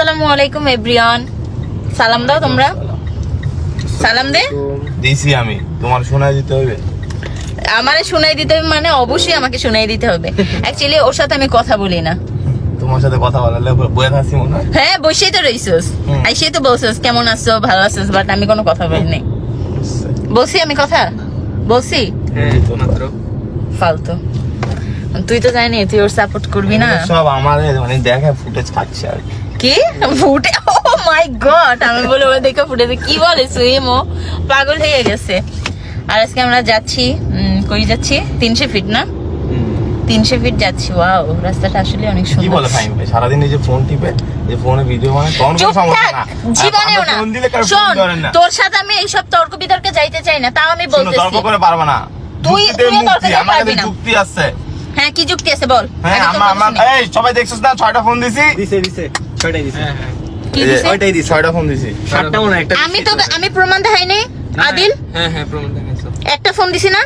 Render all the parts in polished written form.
আসসালামু আলাইকুম এভরিওয়ান। সালাম দাও তোমরা, সালাম দে। দিছি আমি, তোমার শোনাই দিতে হবে। আমারে শোনাই দিতে হবে মানে অবশ্যই আমাকে শোনাই দিতে হবে। অ্যাকচুয়ালি ওর সাথে আমি কথা বলি না। তোমার সাথে কথা বলালে বয়ে থাকছি মনে হয়। হ্যাঁ বসেই তো রইছস, আইসেই তো বলছস কেমন আছো, ভালো আছোস, বাট আমি কোনো কথা বলি নাই। বলছি আমি কথা বলছি? হ্যাঁ মাত্র ফালতু। তুই তো জানি তুই ওর সাপোর্ট করবি না। সব আমার মানে দেখে ফুটেজ খাচ্ছে আর কি ফুটে, ও মাই গড, আমি বলে ওরা দেখে ফুটেছে কি বলে সুইমো পাগল হয়ে গেছে। আর আজকে আমরা যাচ্ছি, কই যাচ্ছি 300 ফিট না, 300 ফিট যাচ্ছি। ওয়াও, রাস্তাটা আসলে অনেক কি সুন্দর। বলে ফাইম ভাই সারাদিন এই যে ফোন টিপে, যে ফোনে ভিডিও মানে কোন চুপ সমস্যা থাক, না, জীবনেও না। ফোন দিলে কার ফোন শোন, ধরেন না। তোর সাথে আমি এইসব তর্ক বিতর্কে যাইতে চাই না, তাও আমি শোনো, বলতেছি তর্ক করে পারবে না। তুইও তর্ক করে আমার পারবি কাছে না। যুক্তি আছে। হ্যাঁ কি যুক্তি আছে বল। হ্যাঁ আগে তোর আমার কথা আমার শুনি। এই সবাই দেখছস না 6টা ফোন দিছি, দিছে ছয়টাই দিছে। কি এই যে দিছে? 6টাই দিছে। 6টা ফোন দিছি। 7টা মনে হয় একটা। আমি প্রমাণ দেখাই নাই। আদিল হ্যাঁ প্রমাণ দেখাইছো। একটা ফোন দিছি না।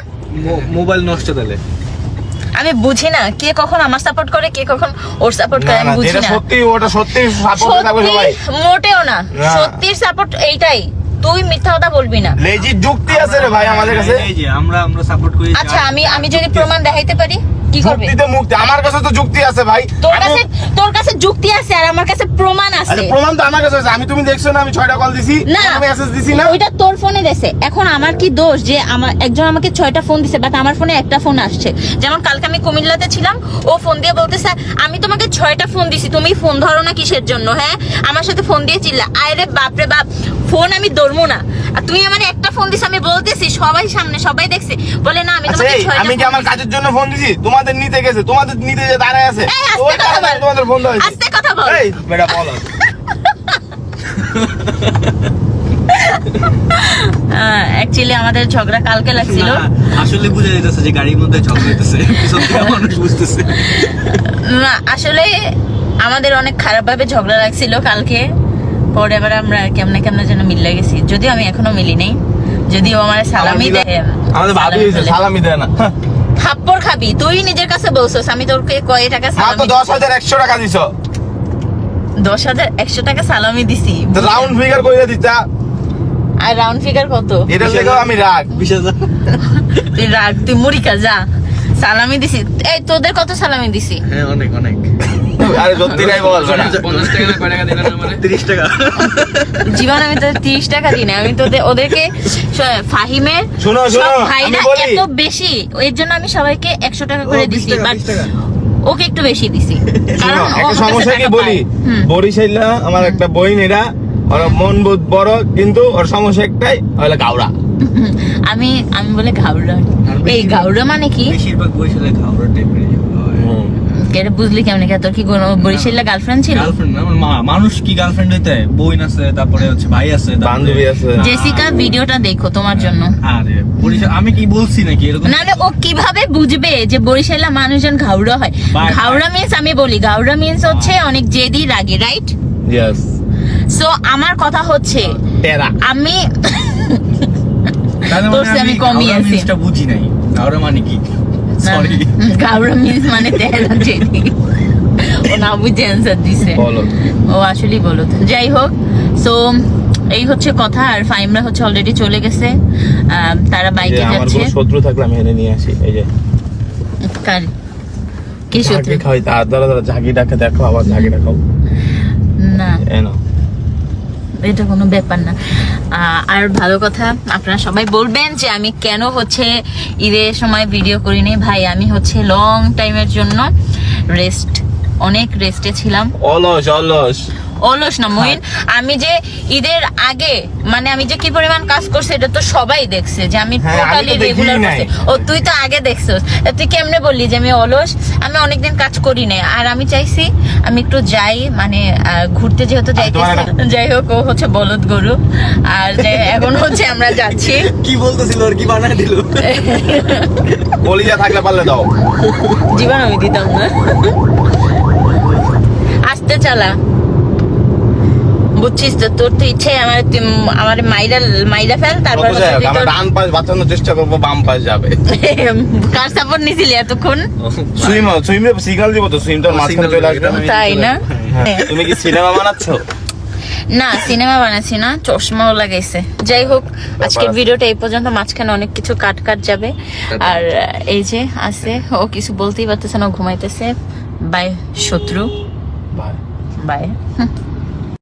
মোবাইল নষ্ট তাহলে। আমি বুঝি না কে কখন আমার সাপোর্ট করে কে কখন ওর সাপোর্ট করে, না, আমি না, বুঝি যেটা না। সত্যি ওটা সত্যি সাপোর্টে থাকবে সবাই। সত্যি মোটেও না, না। সত্যির সাপোর্ট এইটাই। তুই মিথ্যা কথা বলবি না। লেজি যুক্তি আছে রে ভাই আমাদের কাছে। এই যে আমরা সাপোর্ট করি। আচ্ছা আমি যদি প্রমাণ দেখাইতে পারি কি করবে? যুক্তিতে মুক্তি, আমার কাছে তো যুক্তি আছে ভাই। তোর কাছে যুক্তি আছে আর আমার কাছে প্রমাণ আছে। আচ্ছা প্রমাণ তো আমার কাছে আছে। আমি তুমি দেখছো না আমি 6টা কল দিছি, না আমি মেসেজ দিছি না। ওইটা তোর ফোনে দেছে। এখন আমার কি দোষ যে আমার একজন আমাকে 6টা ফোন দিছে, বাট আমার ফোনে একটা ফোন আসছে। যেমন কালকে আমি কুমিল্লাতে ছিলাম, ও ফোন দিয়ে বলতেছে আমি তোমাকে 6টা ফোন দিছি, তুমি ফোন ধরো না কিসের জন্য? হ্যাঁ আমার সাথে ফোন দিয়ে চিল্লা, আরে বাপ রে বাপ, ফোন আমি ধরবো না। আর তুই আমার একটা ফোন দিস, আমি বলতেছি সবাই সামনে সবাই দেখছে, বলে না আমি আচ্ছা তোমাকে এই, 6টা আমি কি আমার কাজের জন্য ফোন দিছি? তোমাদের নিতে গেছে, তোমাদের নিতে যে দাঁড়ায় আছে এই, আস্তে ওই কথা কারণে বল। তোমাদের ফোন দেওয়া হয়েছে। আস্তে কথা বল। এই বেটা বলো। অ্যাকচুয়ালি আমাদের ঝগড়া কালকে লাগছিল। আসলে বুঝা যাইতেছে যে গাড়ির মধ্যে ঝগড়া হইতেছে, পিছন থেকে মানুষ বুঝতেছে। না আসলে আমাদের অনেক খারাপ ভাবে ঝগড়া লাগছিল কালকে। পরে আবার আমরা কেমনে কেমনে যেন মিলে গেছি, যদিও আমি এখনো মিলি নেই। যদিও আমার সালামি দেয়, আমাদের ভাবি হয়েছে সালামি দেয় না। থাপ্পড় খাবি তুই নিজের কাছে বলছস। আমি তোকে কয় টাকা মাত্র সালামি 10,100 টাকা দিছো, 10,100 টাকা সালামি দিছি। তো রাউন্ড ফিগার কইরা দিতা। আর রাউন্ড ফিগার কত? এটা লেগে আমি রাগ। 20,000। তুই রাখ, তুই মুড়ি খা যা। সালামি দিছি। এই তোদের কত সালামি দিছি? হ্যাঁ অনেক। আরে সত্যিটাই বল বেটা। 50 টাকা না কয় টাকা দিলেন আমারে? 30 টাকা। জীবন আমি তো 30 টাকা দিই না। আমি ওদেরকে ফাহিমের শোনো, সব আমি ভাইরা বলি। এত বেশি, এর জন্য আমি সবাইকে 100 টাকা করে 20 দিছি, টাকা, বাট 20 টাকা। ওকে একটু বেশি দিছি। শোনো, ও একটা আমার কাছে সমস্যা কি টাকা বলি, পায়। হুম। বরিশাইলা আমার একটা বইন, এরা ওর মন বোধ বড় কিন্তু ওর সমস্যা একটাই, হলো গাওড়া। আমি বলে ঘাউড়া। এই ঘাউড়া মানে কি? বেশিরভাগ বরিশালে খাবার টাইপের হয়। কেটে বুঝলি কেমনে? তোর কি কোনো বরিশালে গার্লফ্রেন্ড ছিল? গার্লফ্রেন্ড না, মানুষ কি গার্লফ্রেন্ড হইতে হয়? বোন আছে, তারপরে হচ্ছে ভাই আছে, তারপরে- বান্ধবী আছে। জেসিকা ভিডিওটা দেখো তোমার জন্য। আরে বরিশাল আমি কি বলছি নাকি এরকম? নাহলে ও কিভাবে বুঝবে যে বরিশালা মানুষজন ঘাউড়া হয়? Bye, ঘাউড়া মিন্স, আমি বলি ঘাউড়া মিন্স হচ্ছে অনেক জেদি রাগে, রাইট? ইয়েস সো আমার কথা হচ্ছে টেরা। আমি তাহলে তোর চেয়ে আমি কমই হাওড়া আছি। মিনিসটা বুঝি নাই। হাওড়া মানে কি? সরি। ঘাউড়া মিন্স মানে তেরা জেদি। ও না বুঝে অ্যান্সার দিছে। বলো। ও আসলেই বলো। যাই হোক, সো এই হচ্ছে কথা। আর ফাইমরা হচ্ছে অলরেডি চলে গেছে, তারা বাইকে আমার যাচ্ছে। কোনো শত্রু থাকলে আমি এনে নিয়ে আসি। এই যে কার কি সত্যি? ঝাঁকি খাওয়াই, তার দ্বারা ঝাঁকি ডাকে দেখো, আবার ঝাঁকি ডাকাও। না এনো এটা কোনো ব্যাপার না। আর ভালো কথা, আপনারা সবাই বলবেন যে আমি কেন হচ্ছে ঈদের সময় ভিডিও করিনি। ভাই আমি হচ্ছে লং টাইমের জন্য অনেক রেস্টে ছিলাম। অলস না মহিন, আমি যে ঈদের আগে মানে আমি যে কি পরিমাণ কাজ করছি এটা তো সবাই দেখছে যে আমি হ্যাঁ, আমি টোটালি তো দেখিই রেগুলার নাই। করছি। ও তুই তো আগে দেখছস, তুই কেমনে বললি যে আমি অলস? আমি অনেকদিন কাজ করি নাই, আর আমি চাইছি আমি একটু যাই, মানে ঘুরতে যেহেতু যাইতেছি। যাই হোক, ও হচ্ছে বলদ গরু, আর যে এখন হচ্ছে আমরা যাচ্ছি। কি বলতেছিল আর কি বানায় দিল? কলিজা থাকলে পারলে দাও। জীবন আমি দিতাম না। আস্তে চালা, বুঝছিস তো? তোর তো ইচ্ছে আমার মাইরা ফেল, তারপর কত যাই হোক, আমরা ডান পাশ বাঁচানোর চেষ্টা করবো, বাম পাশ যাবে। কার সাপোর্ট নিছিলি এতক্ষণ? সুইম সিগন্যাল দিব তো, সুইম তো মাঝখানে চলে আসবে। তাই না? তুমি কি সিনেমা বানাচ্ছো? না সিনেমা বানাচ্ছি না, চশমাও লাগাইছে। যাই হোক, আজকের ভিডিওটা এই পর্যন্ত, মাঝখানে অনেক কিছু কাট যাবে। আর এই যে আছে, ও কিছু বলতেই পারতেছে না, ও ঘুমাইতেছে। বাই শত্রু, বাই। বাই।